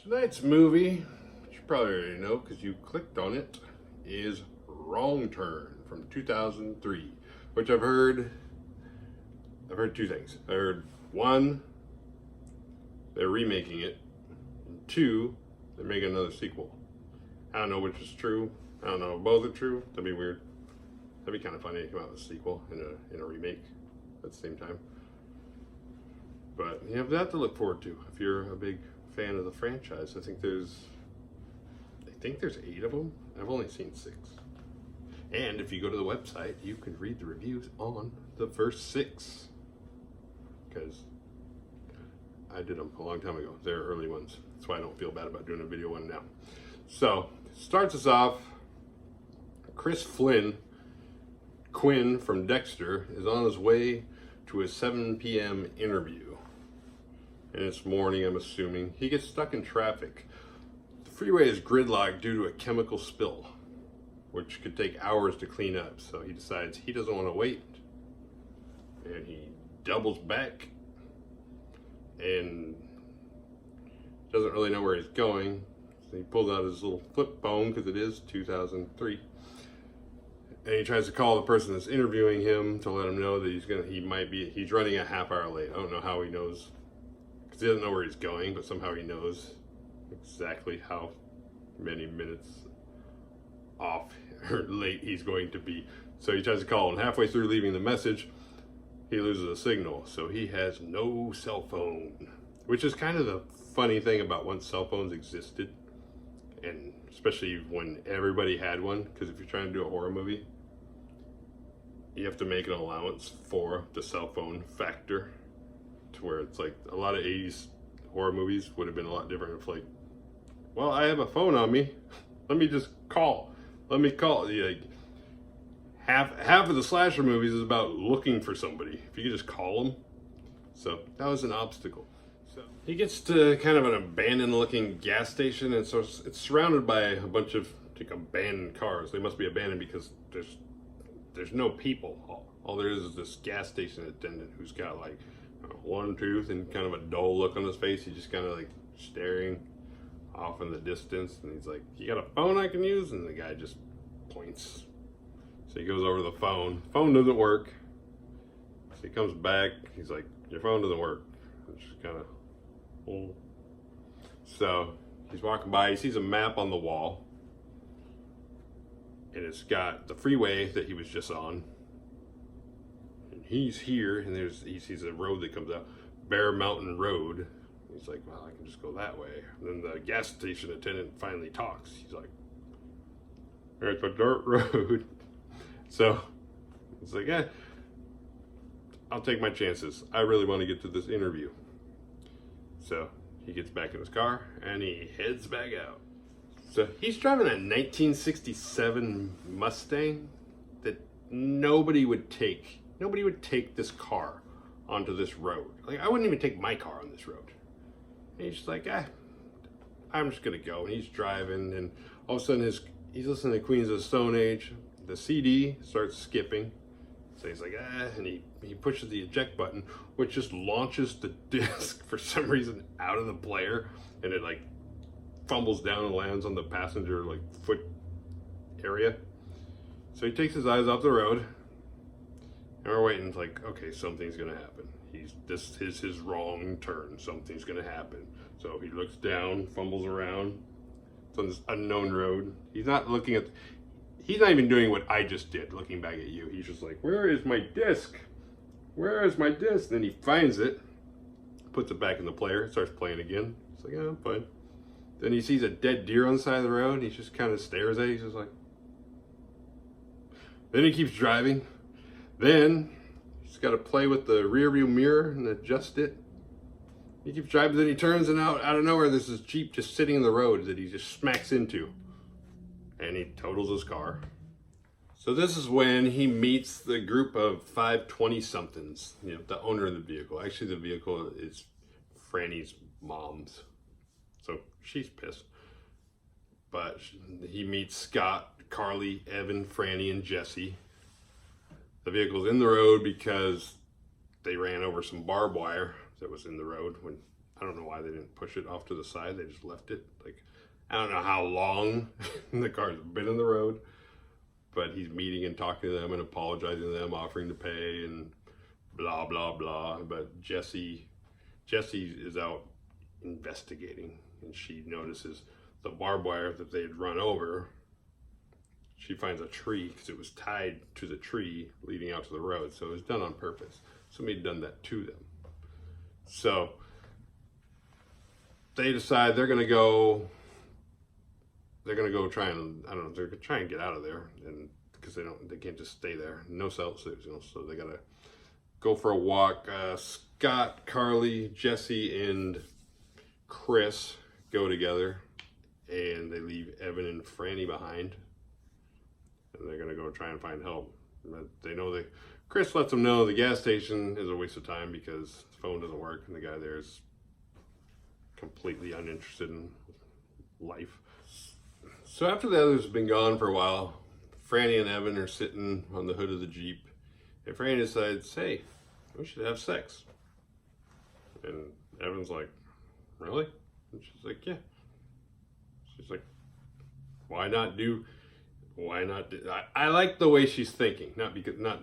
Tonight's movie, which you probably already know because you clicked on it, is Wrong Turn from 2003, which I've heard two things. I heard one, they're remaking it, and two, they're making another sequel. I don't know which is true. I don't know if both are true. That'd be weird. That'd be kind of funny to come out with a sequel in a remake at the same time. But you have that to look forward to if you're a big fan of the franchise. I think there's 8 of them. I've only seen 6. And if you go to the website, you can read the reviews on the first 6. Because I did them a long time ago. They're early ones. That's why I don't feel bad about doing a video one now. So, starts us off. Chris Quinn from Dexter is on his way to a 7 p.m. interview. And it's morning, I'm assuming. He gets stuck in traffic. The freeway is gridlocked due to a chemical spill, which could take hours to clean up. So he decides he doesn't want to wait. And he doubles back and doesn't really know where he's going. So he pulls out his little flip phone, because it is 2003. And he tries to call the person that's interviewing him to let him know that he's running a half hour late. I don't know how he knows, because he doesn't know where he's going, but somehow he knows exactly how many minutes off or late he's going to be. So he tries to call, and halfway through leaving the message, he loses a signal. So he has no cell phone, which is kind of the funny thing about once cell phones existed, and especially when everybody had one, because if you're trying to do a horror movie, you have to make an allowance for the cell phone factor, to where it's like a lot of 80s horror movies would have been a lot different if, like, well, I have a phone on me, let me just call. Let me call. Like, half of the slasher movies is about looking for somebody. If you could just call them. So that was an obstacle. So he gets to kind of an abandoned looking gas station, and so it's surrounded by a bunch of like abandoned cars. They must be abandoned because there's no people. All there is this gas station attendant who's got like one tooth and kind of a dull look on his face. He's just kind of like staring off in the distance, and he's like, "You got a phone I can use?" And the guy just points. So he goes over to the phone. Phone doesn't work. So he comes back. He's like, "Your phone doesn't work." It's just kind of, oh. So he's walking by. He sees a map on the wall, and it's got the freeway that he was just on. And he's here, and he sees a road that comes out, Bear Mountain Road. He's like, "Well, I can just go that way." And then the gas station attendant finally talks. He's like, "It's a dirt road." So it's like, I'll take my chances. I really want to get to this interview. So he gets back in his car and he heads back out. So he's driving a 1967 Mustang that nobody would take. Nobody would take this car onto this road. Like, I wouldn't even take my car on this road. And he's just like, I'm just gonna go. And he's driving, and all of a sudden he's listening to Queens of the Stone Age. The CD starts skipping. So he's like, and he pushes the eject button, which just launches the disc for some reason out of the player, and it like fumbles down and lands on the passenger like foot area. So he takes his eyes off the road, and we're waiting. It's like, okay, something's gonna happen. This is his wrong turn. Something's gonna happen. So he looks down, fumbles around. It's on this unknown road. He's not even doing what I just did, looking back at you. He's just like, "Where is my disc? Where is my disc?" Then he finds it, puts it back in the player, starts playing again. It's like, "Yeah, I'm fine." Then he sees a dead deer on the side of the road. He just kind of stares at it. He's just like, then he keeps driving. Then he's got to play with the rear view mirror and adjust it. He keeps driving, then he turns, and out of nowhere there's this Jeep just sitting in the road that he just smacks into. And he totals his car. So this is when he meets the group of 520-somethings, the owner of the vehicle. Actually, the vehicle is Franny's mom's. So she's pissed. But he meets Scott, Carly, Evan, Franny, and Jesse. The vehicle's in the road because they ran over some barbed wire that was in the road when I don't know why they didn't push it off to the side. They just left it. Like, I don't know how long the car's been in the road, but he's meeting and talking to them and apologizing to them, offering to pay and blah, blah, blah. But Jesse is out investigating, and she notices the barbed wire that they had run over. She finds a tree because it was tied to the tree leading out to the road. So it was done on purpose. Somebody had done that to them. So they decide they're gonna go try and, I don't know, they're gonna try and get out of there, and because they can't just stay there. No cell suits, so they gotta go for a walk. Scott, Carly, Jesse, and Chris go together, and they leave Evan and Franny behind, and they're gonna go try and find help. But they know Chris lets them know the gas station is a waste of time because the phone doesn't work, and the guy there is completely uninterested in life. So after the others have been gone for a while, Franny and Evan are sitting on the hood of the Jeep, and Franny decides, hey, we should have sex. And Evan's like, really? And she's like, yeah. She's like, why not do? I like the way she's thinking, not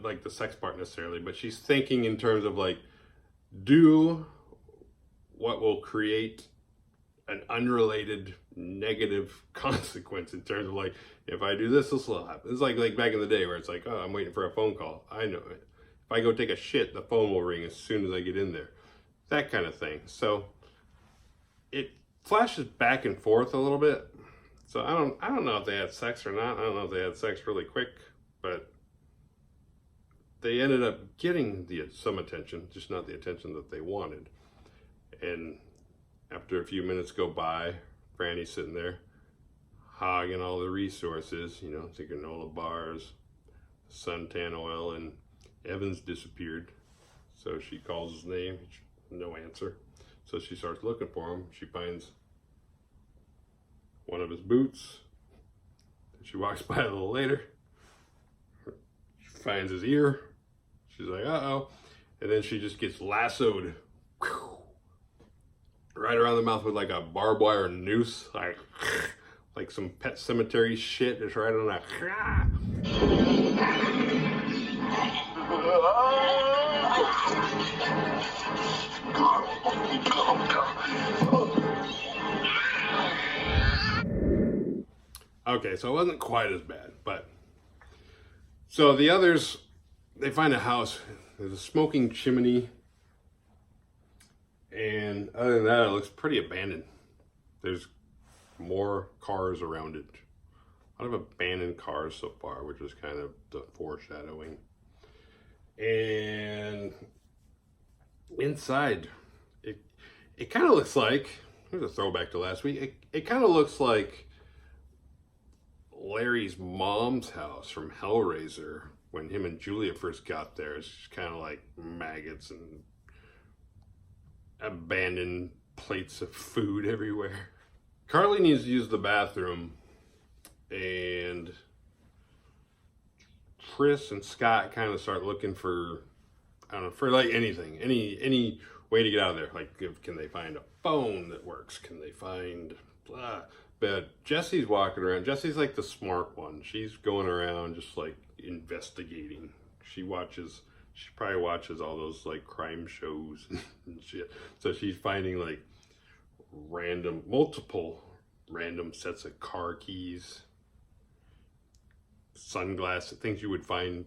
like the sex part necessarily, but she's thinking in terms of like, do what will create an unrelated negative consequence in terms of like, if I do this will happen. It's like back in the day where it's like, oh, I'm waiting for a phone call. I know it. If I go take a shit, the phone will ring as soon as I get in there. That kind of thing. So it flashes back and forth a little bit. So I don't know if they had sex or not. I don't know if they had sex really quick, but they ended up getting some attention, just not the attention that they wanted. And after a few minutes go by, Franny's sitting there hogging all the resources, the granola bars, suntan oil, and Evans disappeared. So she calls his name, no answer. So she starts looking for him. She finds one of his boots. She walks by a little later. She finds his ear. She's like, uh-oh. And then she just gets lassoed right around the mouth with like a barbed wire noose, like some Pet Cemetery shit. Just right on that. Okay, so it wasn't quite as bad, but so the others, they find a house. There's a smoking chimney, and other than that, it looks pretty abandoned. There's more cars around it. A lot of abandoned cars so far, which is kind of the foreshadowing. And inside, it kind of looks like, here's a throwback to last week, it kind of looks like Larry's mom's house from Hellraiser when him and Julia first got there. It's just kind of like maggots and abandoned plates of food everywhere. Carly needs to use the bathroom, and Chris and Scott kind of start looking for, I don't know, for like anything, any way to get out of there. Like, can they find a phone that works? Can they find blah? But Jesse's walking around. Jesse's like the smart one. She's going around just like investigating. She probably watches all those like crime shows and shit. So she's finding like multiple random sets of car keys, sunglasses, things you would find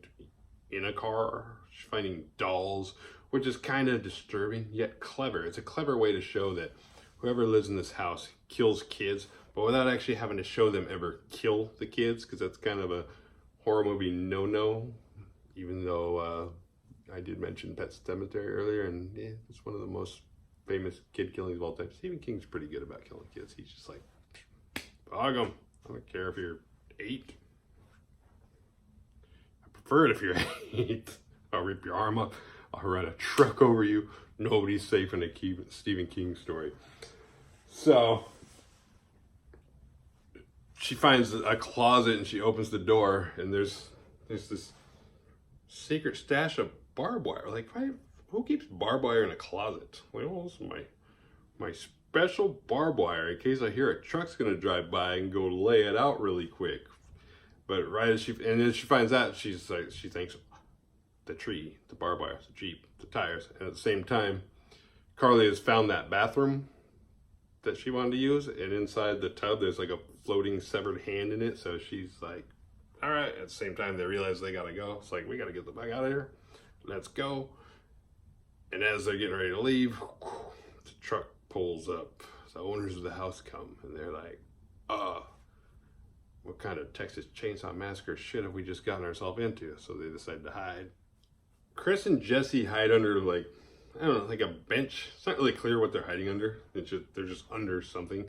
in a car. She's finding dolls, which is kind of disturbing yet clever. It's a clever way to show that whoever lives in this house kills kids, but without actually having to show them ever kill the kids, because that's kind of a horror movie no-no, even though I did mention Pet Cemetery earlier, and yeah, it's one of the most famous kid killings of all time. Stephen King's pretty good about killing kids. He's just like, hog them. I don't care if you're 8. I prefer it if you're 8. I'll rip your arm up. I'll run a truck over you. Nobody's safe in a Stephen King story. So she finds a closet and she opens the door, and there's this secret stash of barbed wire. Like, who keeps barbed wire in a closet? Well, this is my special barbed wire in case I hear a truck's gonna drive by and go lay it out really quick. But right as and then she finds out, she's like, she thinks the tree, the barbed wire, the Jeep, the tires, and at the same time, Carly has found that bathroom that she wanted to use, and inside the tub there's like a floating severed hand in it. So she's like, all right. At the same time, they realize they gotta go. It's like, we gotta get the fuck out of here. Let's go. And as they're getting ready to leave, the truck pulls up. The owners of the house come, and they're like, what kind of Texas Chainsaw Massacre shit have we just gotten ourselves into? So they decide to hide. Chris and Jesse hide under, like, I don't know, like a bench. It's not really clear what they're hiding under. It's just, they're just under something.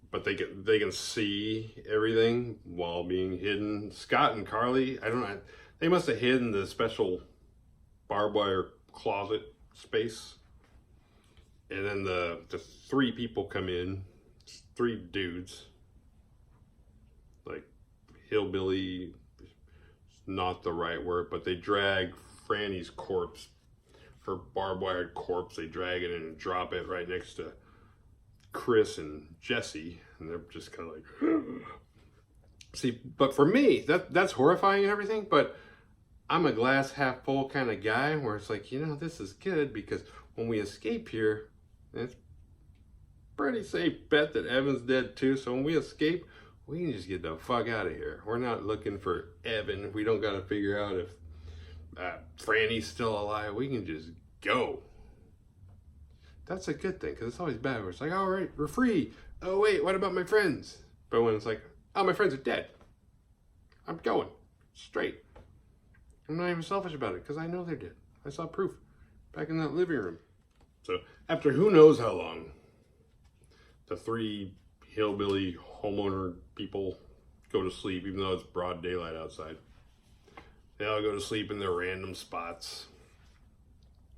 But they can see everything while being hidden. Scott and Carly, I don't know, they must have hidden the special barbed wire closet space. And then the three people come in, 3 dudes. Like, hillbilly, not the right word, but they drag Franny's corpse, her barbed wired corpse, they drag it in and drop it right next to Chris and Jesse, and they're just kind of like, see, but for me, that's horrifying and everything, but I'm a glass half full kind of guy where it's like, you know, this is good because when we escape here, it's pretty safe bet that Evan's dead too, so when we escape, we can just get the fuck out of here. We're not looking for Evan. We don't got to figure out if Franny's still alive. We can just go. That's a good thing, because it's always bad where it's like, all right, we're free. Oh, wait, what about my friends? But when it's like, oh, my friends are dead. I'm going straight. I'm not even selfish about it, because I know they're dead. I saw proof back in that living room. So after who knows how long, the 3 hillbilly homeowner people go to sleep, even though it's broad daylight outside. They all go to sleep in their random spots.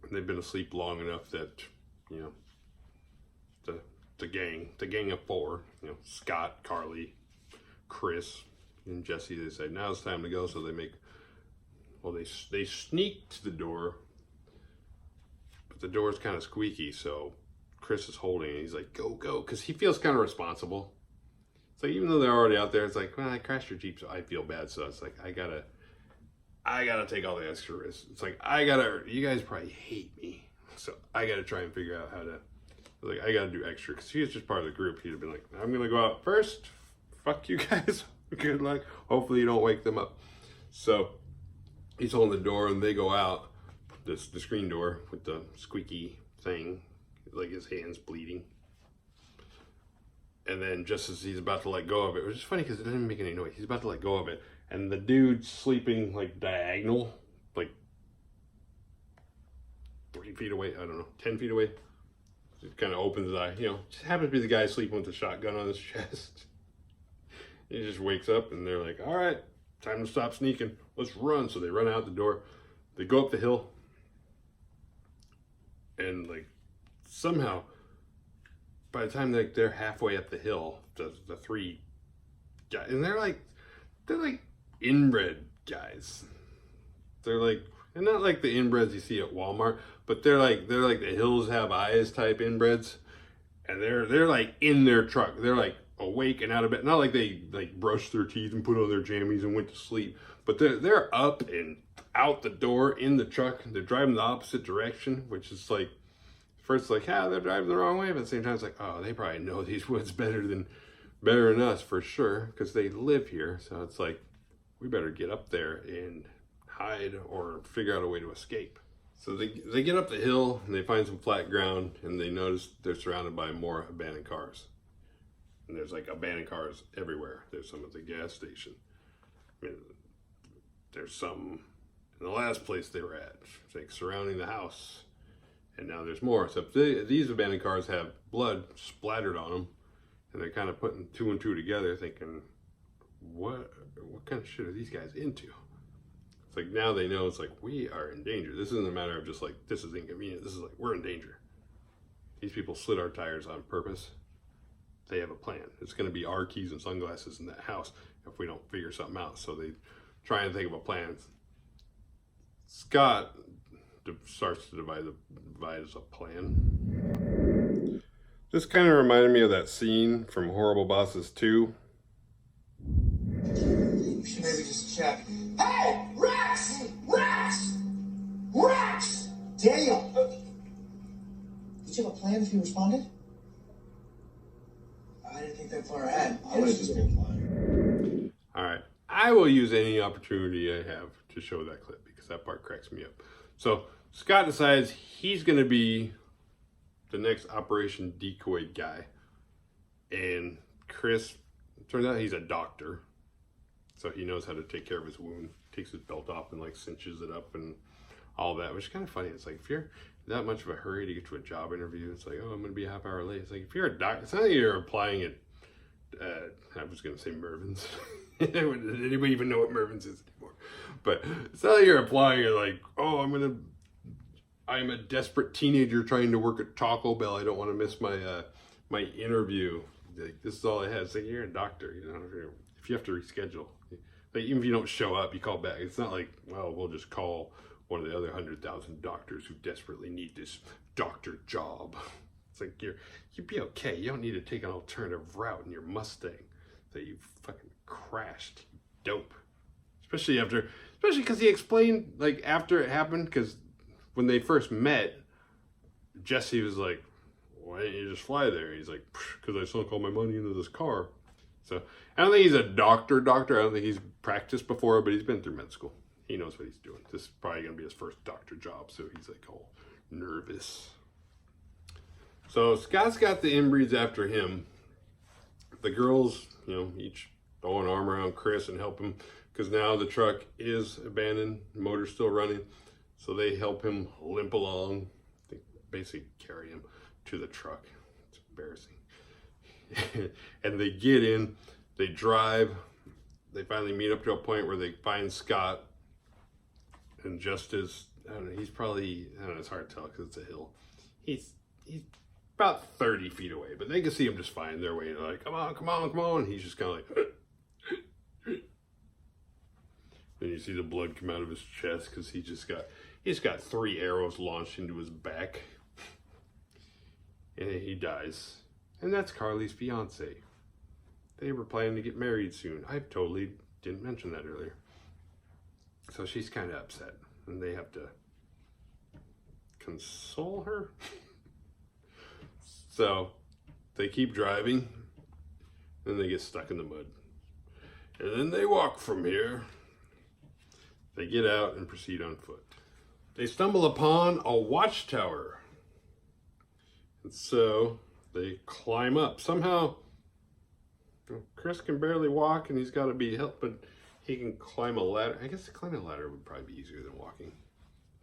They've been asleep long enough that, you know, the gang of 4, you know, Scott, Carly, Chris, and Jesse, they say, now it's time to go. So they make, well, they sneak to the door, but the door's kind of squeaky. So Chris is holding it. He's like, go, go. Because he feels kind of responsible. It's like, even though they're already out there, it's like, well, I crashed your Jeep, so I feel bad. So it's like, I gotta take all the extra risks. It's like, you guys probably hate me. So I gotta try and figure out how to, like, I gotta do extra. Because he was just part of the group. He'd have been like, I'm gonna go out first. Fuck you guys. Good luck. Hopefully you don't wake them up. So he's holding the door and they go out. The screen door with the squeaky thing. Like his hand's bleeding. And then just as he's about to let go of it, which is funny because it doesn't make any noise. He's about to let go of it. And the dude's sleeping like diagonal, like 3 feet away, I don't know, 10 feet away. Just kind of opens his eye. You know, just happens to be the guy sleeping with the shotgun on his chest. He just wakes up and they're like, all right, time to stop sneaking. Let's run. So they run out the door. They go up the hill. And like somehow, by the time they're halfway up the hill, the 3 guys, and they're like inbred guys. They're like, and not like the inbreds you see at Walmart, but they're like the hills have eyes type inbreds, and they're like in their truck. They're like awake and out of bed. Not like they like brushed their teeth and put on their jammies and went to sleep, but they're up and out the door in the truck. They're driving the opposite direction, which is like, first like, yeah, they're driving the wrong way, but at the same time it's like, oh, they probably know these woods better than us for sure, because they live here. So it's like, we better get up there and hide or figure out a way to escape. So they get up the hill and they find some flat ground, and they notice they're surrounded by more abandoned cars. And there's like abandoned cars everywhere. There's some at the gas station. I mean, there's some in the last place they were at. It's like surrounding the house. And now there's more. So these abandoned cars have blood splattered on them, and they're kind of putting 2 and 2 together, thinking, what kind of shit are these guys into? It's like, now they know, it's like, we are in danger. This isn't a matter of just like, this is inconvenient. This is like, we're in danger. These people slit our tires on purpose. They have a plan. It's going to be our keys and sunglasses in that house if we don't figure something out. So they try and think of a plan. Scott starts to devise a plan. This kind of reminded me of that scene from Horrible Bosses 2. You should maybe just check. Hey! Rex! Rex! Rex! Daniel! Did you have a plan if he responded? I didn't think that far ahead. I was just implying. Alright, I will use any opportunity I have to show that clip because that part cracks me up. So, Scott decides he's going to be the next Operation Decoy guy. And Chris, it turns out he's a doctor. So he knows how to take care of his wound. Takes his belt off and like cinches it up and all that, which is kind of funny. It's like if you're that much of a hurry to get to a job interview, it's like, oh, I'm going to be a half hour late. It's like if you're a doctor, it's not like you're applying at, I was going to say Mervin's. Did anybody even know what Mervin's is anymore? But it's not like you're applying at like, oh, I'm a desperate teenager trying to work at Taco Bell. I don't want to miss my my interview. Like, this is all I have. It's like you're a doctor, you know. If you have to reschedule, like even if you don't show up, you call back. It's not like, well, we'll just call one of the other 100,000 doctors who desperately need this doctor job. It's like you'd be okay. You don't need to take an alternative route in your Mustang that you fucking crashed. Dope. Especially because he explained like after it happened, because when they first met, Jesse was like, why didn't you just fly there? He's like, because I sunk all my money into this car. So I don't think he's a doctor. I don't think he's practiced before, but he's been through med school. He knows what he's doing. This is probably going to be his first doctor job, so he's like all nervous. So Scott's got the inbreeds after him. The girls, you know, each throw an arm around Chris and help him, because now the truck is abandoned, the motor's still running. So they help him limp along. They basically carry him to the truck. It's embarrassing. And they get in, they drive, they finally meet up to a point where they find Scott. And just as, I don't know, he's probably, I don't know, it's hard to tell because it's a hill. He's about 30 feet away, but they can see him just fine. They're waiting, like, come on, come on, come on. He's just kind of like, and you see the blood come out of his chest because he's got 3 arrows launched into his back. And he dies. And that's Carly's fiance. They were planning to get married soon. I totally didn't mention that earlier. So she's kind of upset, and they have to console her. So they keep driving, and they get stuck in the mud. And then they walk from here. They get out and proceed on foot. They stumble upon a watchtower. And so they climb up. Somehow, Chris can barely walk, and he's got to be helped, but he can climb a ladder. I guess climbing a ladder would probably be easier than walking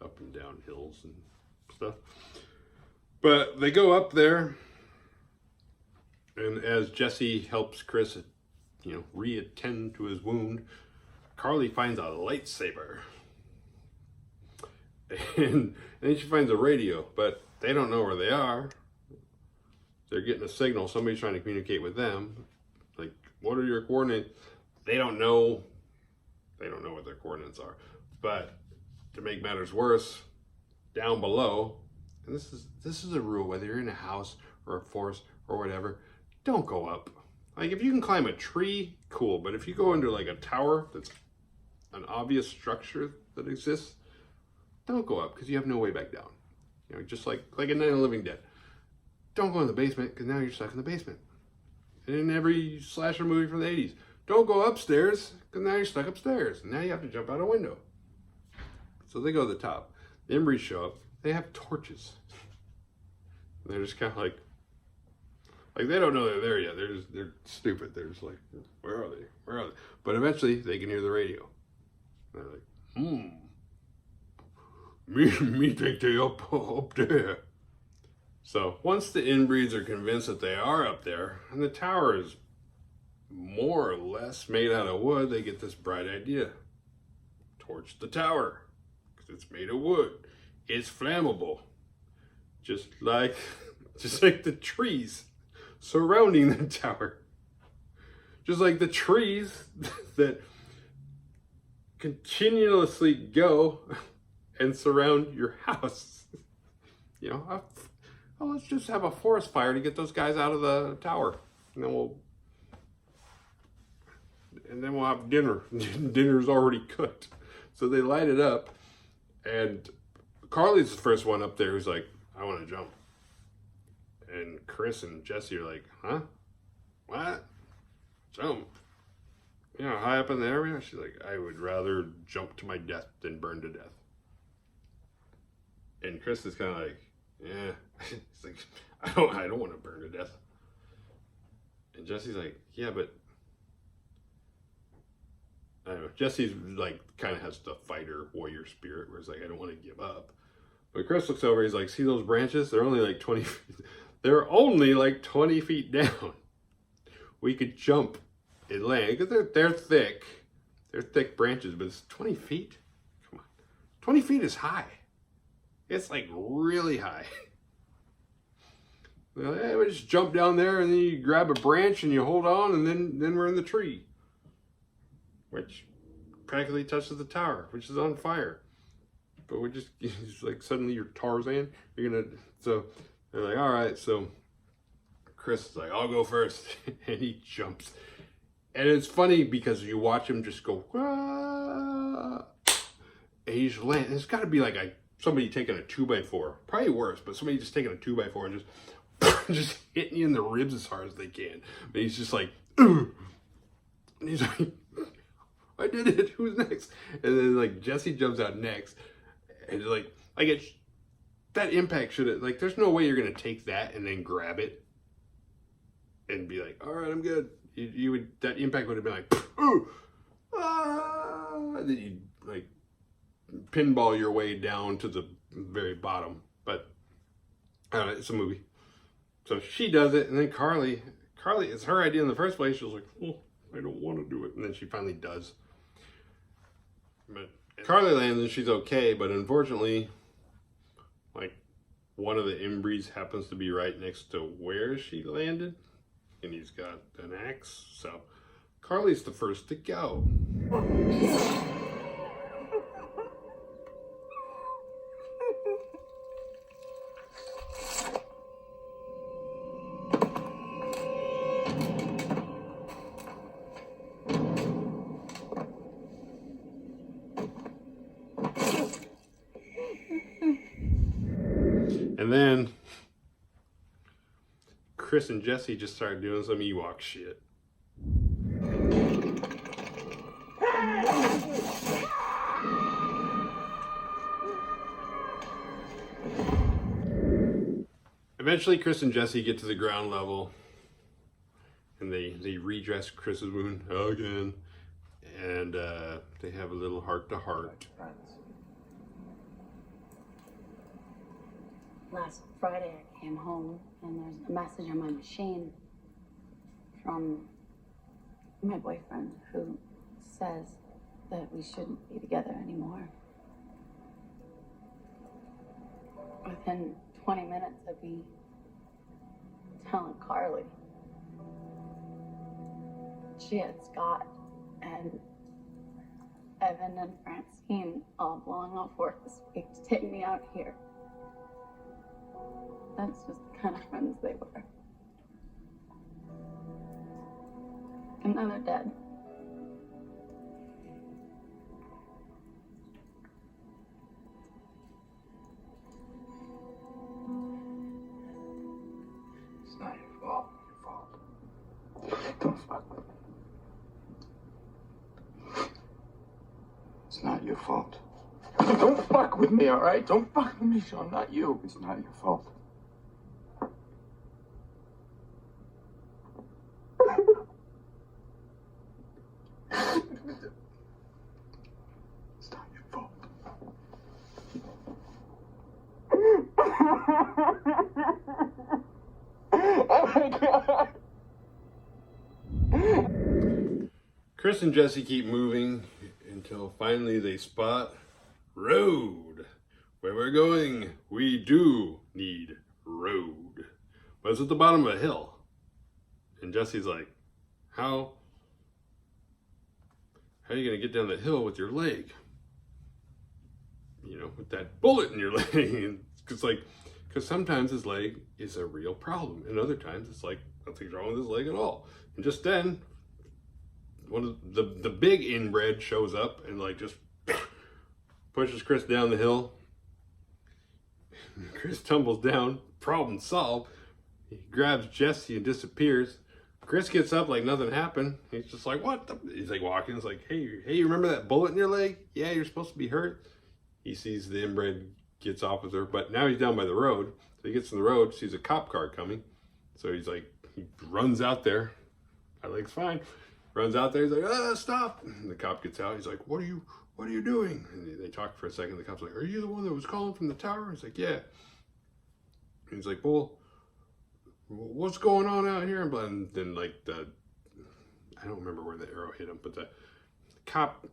up and down hills and stuff. But they go up there, and as Jesse helps Chris, you know, reattend to his wound, Carly finds a lightsaber. And then she finds a radio, but they don't know where they are. They're getting a signal. Somebody's trying to communicate with them. Like, what are your coordinates? They don't know. They don't know what their coordinates are. But to make matters worse, down below, and this is a rule, whether you're in a house or a forest or whatever, don't go up. Like, if you can climb a tree, cool. But if you go into like a tower that's an obvious structure that exists, don't go up, because you have no way back down. You know, just like in Night of the Living Dead. Don't go in the basement, because now you're stuck in the basement. And in every slasher movie from the 80s, don't go upstairs, because now you're stuck upstairs. And now you have to jump out a window. So they go to the top. The Embreys show up. They have torches. And they're just kind of like they don't know they're there yet. They're stupid. They're just like, where are they? Where are they? But eventually they can hear the radio. And they're like, me think they up there. So once the inbreeds are convinced that they are up there, and the tower is more or less made out of wood, they get this bright idea. Torch the tower, because it's made of wood. It's flammable. Just like the trees surrounding the tower. Just like the trees that continuously go and surround your house. You know, oh, let's just have a forest fire to get those guys out of the tower. And then we'll have dinner. Dinner's already cooked. So they light it up. And Carly's the first one up there who's like, I want to jump. And Chris and Jesse are like, huh? What? Jump? You know, high up in the area? She's like, I would rather jump to my death than burn to death. And Chris is kind of like, yeah. He's like, I don't want to burn to death. And Jesse's like, yeah, but I don't know. Jesse's like, kind of has the fighter warrior spirit where it's like, I don't want to give up. But Chris looks over, he's like, see those branches? They're only like 20 feet. They're only like 20 feet down. We could jump and land, because they're thick. They're thick branches, but it's 20 feet? Come on. 20 feet is high. It's like really high. Well, hey, we just jump down there and then you grab a branch and you hold on and then we're in the tree. Which practically touches the tower, which is on fire. But we just, it's like suddenly you're Tarzan. So they're like, all right, so Chris is like, I'll go first. And he jumps. And it's funny because you watch him just go, ah, and he just lands. It's got to be like somebody taking a 2x4, probably worse, but somebody just taking a 2x4 and just hitting you in the ribs as hard as they can. But he's just like, ugh. And he's like, I did it. Who's next? And then like Jesse jumps out next, and like that impact should have, like, there's no way you're gonna take that and then grab it and be like, all right, I'm good. You would, that impact would have been like, ooh, ah, and then you like pinball your way down to the very bottom. But I don't know, it's a movie. So she does it, and then Carly, it's her idea in the first place. She was like, oh, I don't want to do it. And then she finally does. But Carly lands and she's okay, but unfortunately, like, one of the Embrees happens to be right next to where she landed, and he's got an axe. So Carly's the first to go. And then Chris and Jesse just started doing some Ewok shit. Eventually, Chris and Jesse get to the ground level, and they redress Chris's wound again, and they have a little heart-to-heart. Last Friday I came home and there's a message on my machine from my boyfriend who says that we shouldn't be together anymore. Within 20 minutes of me telling Carly, she had Scott and Evan and Francine all blowing off work this week to take me out here. That's just the kind of friends they were. And now they're dead. It's not your fault. Don't fuck with me. It's not your fault. Don't fuck with me, all right? Don't fuck with me, Sean. Not you. It's not your fault. It's not your fault. Oh my God. Chris and Jesse keep moving until finally they spot road. Where we're going, we do need road. But it's at the bottom of a hill. And Jesse's like, how are you going to get down the hill with your leg? You know, with that bullet in your leg. Because Because sometimes his leg is a real problem, and other times it's like nothing's wrong with his leg at all. And just then, one of the big inbred shows up and like just pushes Chris down the hill. Chris tumbles down, problem solved. He grabs Jesse and disappears. Chris gets up like nothing happened. He's just like, what? He's like walking. He's like, hey, you remember that bullet in your leg? Yeah, you're supposed to be hurt. He sees the inbred, gets off with her, but now he's down by the road. So he gets in the road, sees a cop car coming. So he's like, he runs out there. My leg's fine. Runs out there. He's like, stop. And the cop gets out. He's like, what are you doing? And they talk for a second. The cop's like, are you the one that was calling from the tower? He's like, yeah. And he's like, well, what's going on out here? And then like I don't remember where the arrow hit him, but the cop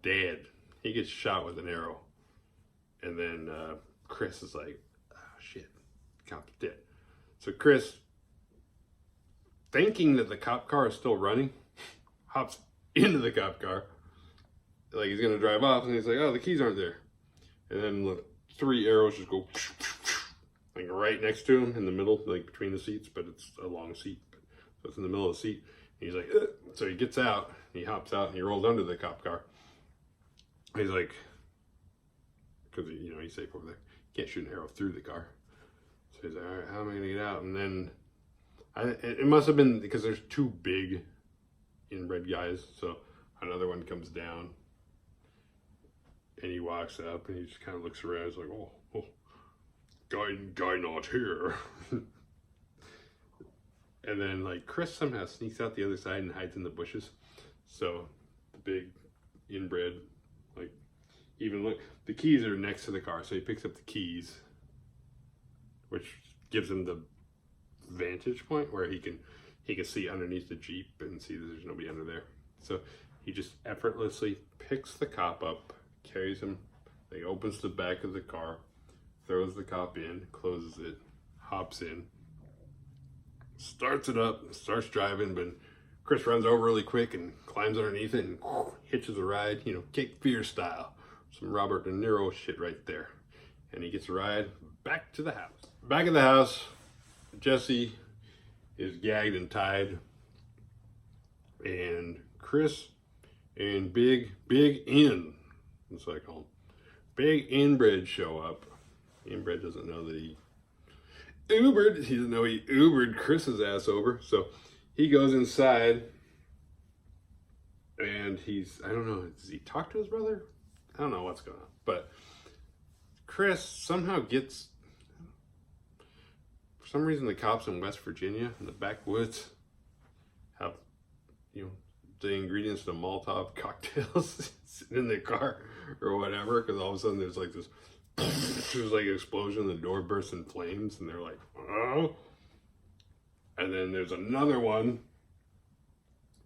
dead. He gets shot with an arrow. And then Chris is like, oh shit, the cop's dead. So Chris, thinking that the cop car is still running, hops into the cop car. Like he's gonna drive off, and he's like, oh, the keys aren't there. And then the 3 arrows just go like right next to him in the middle, like between the seats, but it's a long seat. So it's in the middle of the seat. And he's like, ugh. So he gets out, he hops out, and he rolls under the cop car. He's like, because he's safe over there. Can't shoot an arrow through the car. So he's like, all right, how am I gonna get out? And then it must have been because there's 2 big inbred guys. So another one comes down, and he walks up, and he just kind of looks around. He's like, oh. Guy not here. And then like Chris somehow sneaks out the other side and hides in the bushes. So the big inbred, like, even look, the keys are next to the car, so he picks up the keys, which gives him the vantage point where he can see underneath the Jeep and see that there's nobody under there. So he just effortlessly picks the cop up, carries him, like opens the back of the car, throws the cop in, closes it, hops in, starts it up, starts driving, but Chris runs over really quick and climbs underneath it and hitches a ride, Cape Fear style. Some Robert De Niro shit right there. And he gets a ride back to the house. Back at the house, Jesse is gagged and tied, and Chris and Big In, that's what I call him, Big Inbred show up. Inbred doesn't know that he Ubered. He doesn't know he Ubered Chris's ass over. So he goes inside, and I don't know, does he talk to his brother? I don't know what's going on. But Chris somehow gets, for some reason the cops in West Virginia, in the backwoods, have, the ingredients to Molotov cocktails sitting in their car or whatever, because all of a sudden there's like this explosion, the door bursts in flames, and they're like, oh. And then there's another one,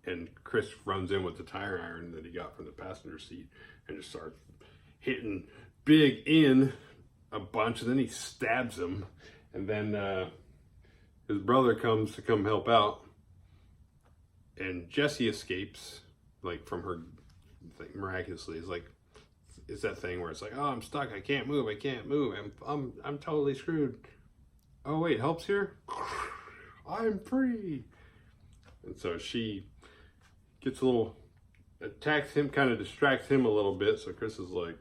and Chris runs in with the tire iron that he got from the passenger seat and just starts hitting Big In a bunch, and then he stabs him, and then his brother comes to come help out, and Jessie escapes, like, from her thing miraculously. It's that thing where it's like, oh, I'm stuck, I can't move, I'm totally screwed. Oh wait, help's here? I'm free. And so she gets a little, attacks him, kind of distracts him a little bit. So Chris is like,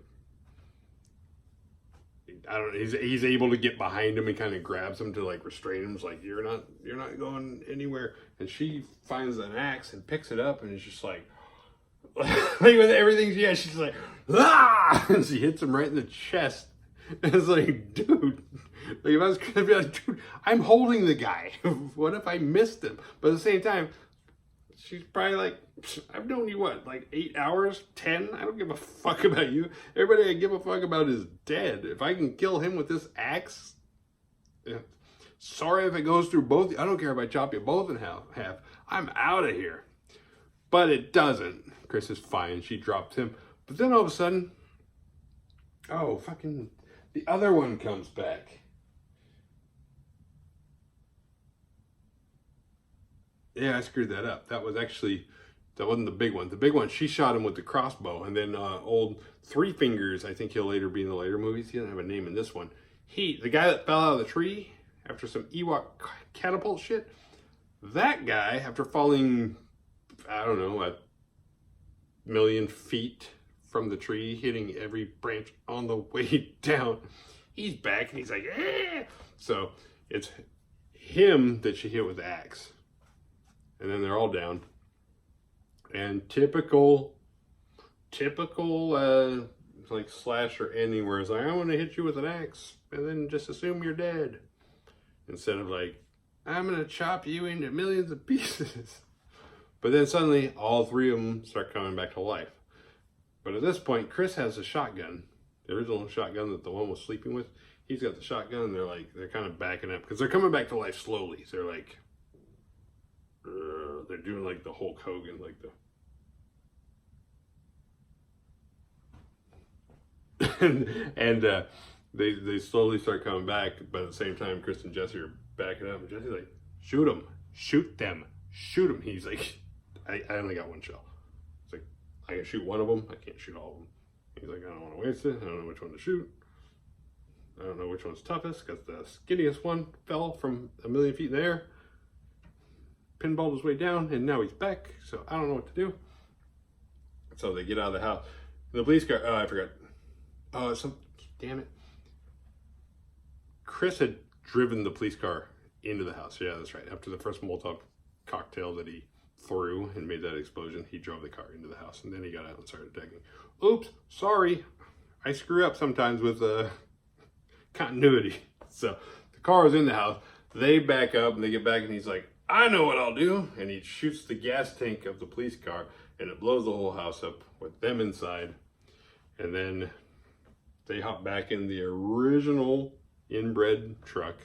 I don't know, he's able to get behind him and kind of grabs him to like restrain him. It's like, you're not going anywhere. And she finds an axe and picks it up, and it's just like with everything she has, she's like, ah! And she hits him right in the chest. And it's like, dude, like, if I was gonna be like, dude, I'm holding the guy. What if I missed him? But at the same time, she's probably like, I've known you, what, like 8 hours, 10? I don't give a fuck about you. Everybody I give a fuck about is dead. If I can kill him with this axe, sorry if it goes through both. I don't care if I chop you both in half. I'm out of here. But it doesn't. Chris is fine. She dropped him. But then all of a sudden, oh, fucking, the other one comes back. Yeah, I screwed that up. That wasn't the big one. The big one, she shot him with the crossbow. And then old Three Fingers, I think he'll later be in the later movies. He doesn't have a name in this one. The guy that fell out of the tree after some Ewok catapult shit, that guy, after falling, I don't know, a million feet from the tree, hitting every branch on the way down, he's back and he's like, eh! So it's him that she hit with the axe. And then they're all down. And typical like slasher ending where it's like, I want to hit you with an axe and then just assume you're dead. Instead of like, I'm going to chop you into millions of pieces. But then suddenly all three of them start coming back to life. But at this point, Chris has a shotgun. The original shotgun that the one was sleeping with. He's got the shotgun and they're kind of backing up because they're coming back to life slowly. So they're like, they're doing like the Hulk Hogan, like the they slowly start coming back, but at the same time Chris and Jesse are backing up and Jesse's like, shoot them, shoot them, shoot them. He's like, I only got one shell. It's like, I can shoot one of them, I can't shoot all of them. He's like, I don't want to waste it, I don't know which one to shoot. I don't know which one's toughest because the skinniest one fell from a million feet in the air, pinballed his way down, and now he's back, so I don't know what to do. So they get out of the house. The police car, oh, I forgot. Oh, damn it. Chris had driven the police car into the house. Yeah, that's right. After the first Molotov cocktail that he threw and made that explosion, he drove the car into the house, and then he got out and started attacking. Oops, sorry. I screw up sometimes with continuity. So the car was in the house. They back up, and they get back, and he's like, I know what I'll do. And he shoots the gas tank of the police car, and it blows the whole house up with them inside. And then they hop back in the original inbred truck,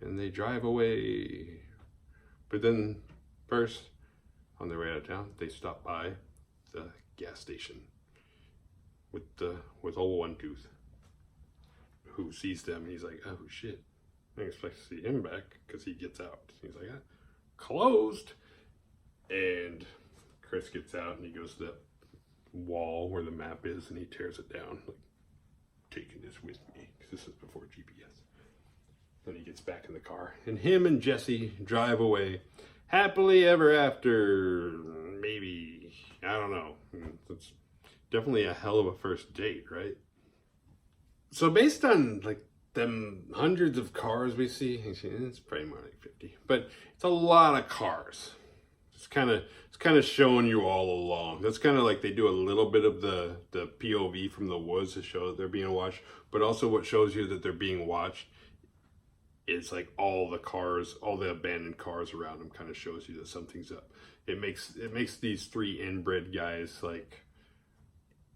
and they drive away. But then first, on their way out of town, they stop by the gas station with old One Tooth, who sees them, and he's like, oh shit. I didn't expect to see him back because he gets out. He's like, closed. And Chris gets out and he goes to that wall where the map is and he tears it down. Like, taking this with me, because this is before GPS. Then he gets back in the car and him and Jesse drive away happily ever after. Maybe, I don't know. It's definitely a hell of a first date, right? So based on like them hundreds of cars we see, it's probably more like 50, but it's a lot of cars. It's kind of showing you all along. That's kind of like they do a little bit of the POV from the woods to show that they're being watched, but also what shows you that they're being watched is like all the cars, all the abandoned cars around them kind of shows you that something's up. It makes these three inbred guys like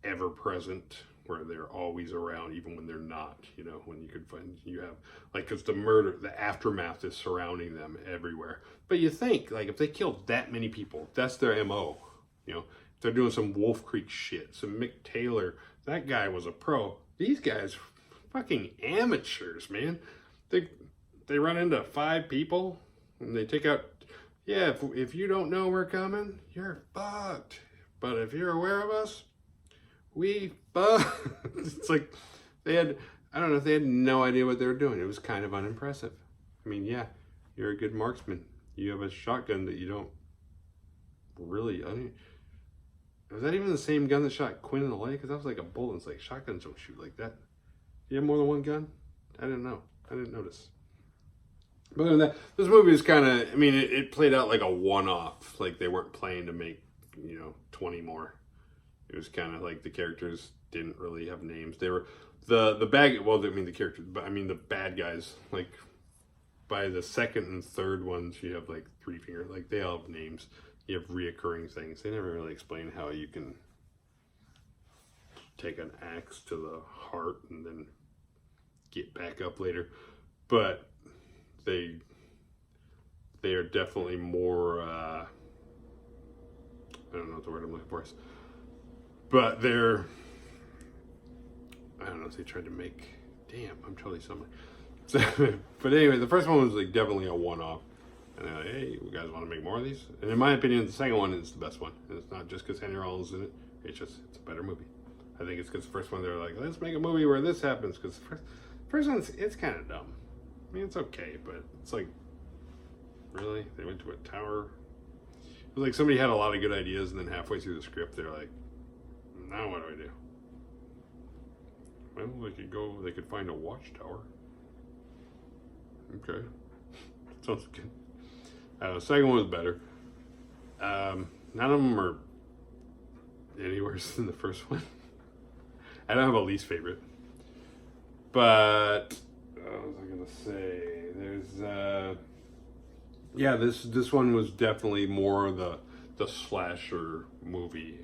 ever present, where they're always around even when they're not, you know, when you could find, you have like, because the murder, the aftermath is surrounding them everywhere. But you think like if they killed that many people, that's their MO, you know, if they're doing some Wolf Creek shit, some Mick Taylor, that guy was a pro. These guys fucking amateurs, man. They run into 5 people and they take out, yeah, if you don't know we're coming, you're fucked. But if you're aware of us, we fucked. It's like they had, I don't know, if they had no idea what they were doing. It was kind of unimpressive. I mean, yeah, you're a good marksman. You have a shotgun that you don't really, I mean, was that even the same gun that shot Quinn in the leg? Because that was like a bullet. It's like shotguns don't shoot like that. Do you have more than one gun? I didn't know. I didn't notice. But other than that, this movie is kind of, I mean, it played out like a one-off. Like they weren't playing to make, 20 more. It was kind of like the characters didn't really have names. They were the bad, well, I mean the characters, but I mean the bad guys. Like by the second and third ones, you have like 3 finger, like they all have names. You have reoccurring things. They never really explain how you can take an axe to the heart and then get back up later. But they are definitely more, I don't know what the word I'm looking for is. But they're, I don't know if they tried to make, damn, I'm totally somewhere. So, but anyway, the first one was like definitely a one-off. And they're like, hey, you guys want to make more of these? And in my opinion, the second one is the best one. And it's not just because Henry Rollins is in it. It's just, it's a better movie. I think it's because the first one, they're like, let's make a movie where this happens. Because First one, it's kind of dumb. I mean, it's okay, but it's like, really? They went to a tower? It was like somebody had a lot of good ideas, and then halfway through the script, they're like, now what do I do? Well, they could find a watchtower. Okay. Sounds good. The second one was better. None of them are any worse than the first one. I don't have a least favorite. But what was I gonna say? There's yeah, this one was definitely more the slasher movie,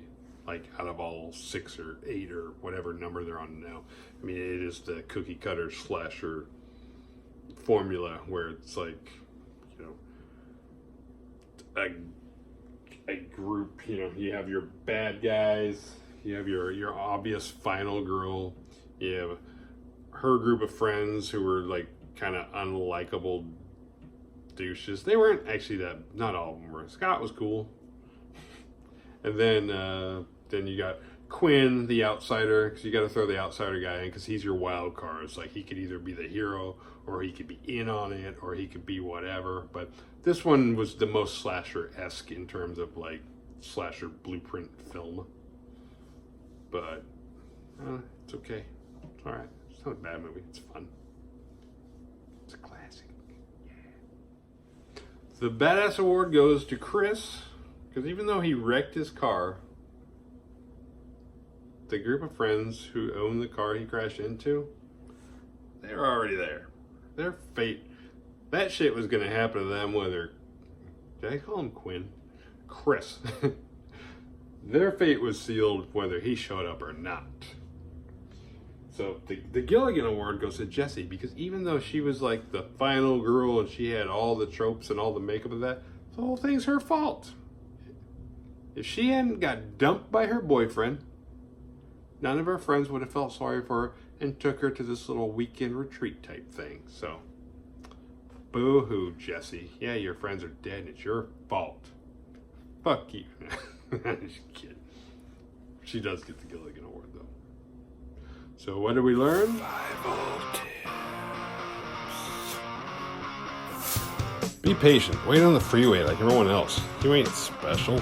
like out of all 6 or 8 or whatever number they're on now. I mean, it is the cookie cutter slasher formula where it's like, you know, a group, you know, you have your bad guys, you have your obvious final girl, you have her group of friends who were like kind of unlikable douches. They weren't actually that, not all of them were. Scott was cool. And then you got Quinn, the outsider, because you got to throw the outsider guy in because he's your wild card. It's like he could either be the hero or he could be in on it or he could be whatever. But this one was the most slasher-esque in terms of like slasher blueprint film. But it's okay. It's all right. It's not a bad movie. It's fun. It's a classic. Yeah. The Badass Award goes to Chris, because even though he wrecked his car, the group of friends who owned the car he crashed into, they were already there. Their fate, that shit was going to happen to them whether, did I call him Quinn? Chris. Their fate was sealed whether he showed up or not. So the Gilligan Award goes to Jessie, because even though she was like the final girl and she had all the tropes and all the makeup of that, the whole thing's her fault. If she hadn't got dumped by her boyfriend, none of her friends would have felt sorry for her and took her to this little weekend retreat type thing. So, boo-hoo, Jessie. Yeah, your friends are dead and it's your fault. Fuck you. Just kidding. She does get the Gilligan Award, though. So what did we learn? Be patient. Wait on the freeway like everyone else. You ain't special.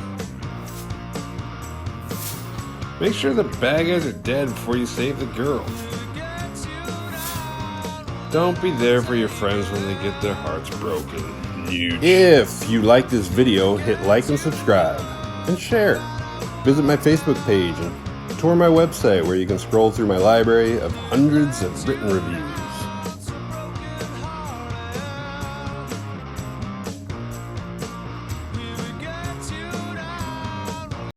Make sure the bad guys are dead before you save the girl. Don't be there for your friends when they get their hearts broken. Huge. If you like this video, hit like and subscribe. And share. Visit my Facebook page and tour my website where you can scroll through my library of hundreds of written reviews.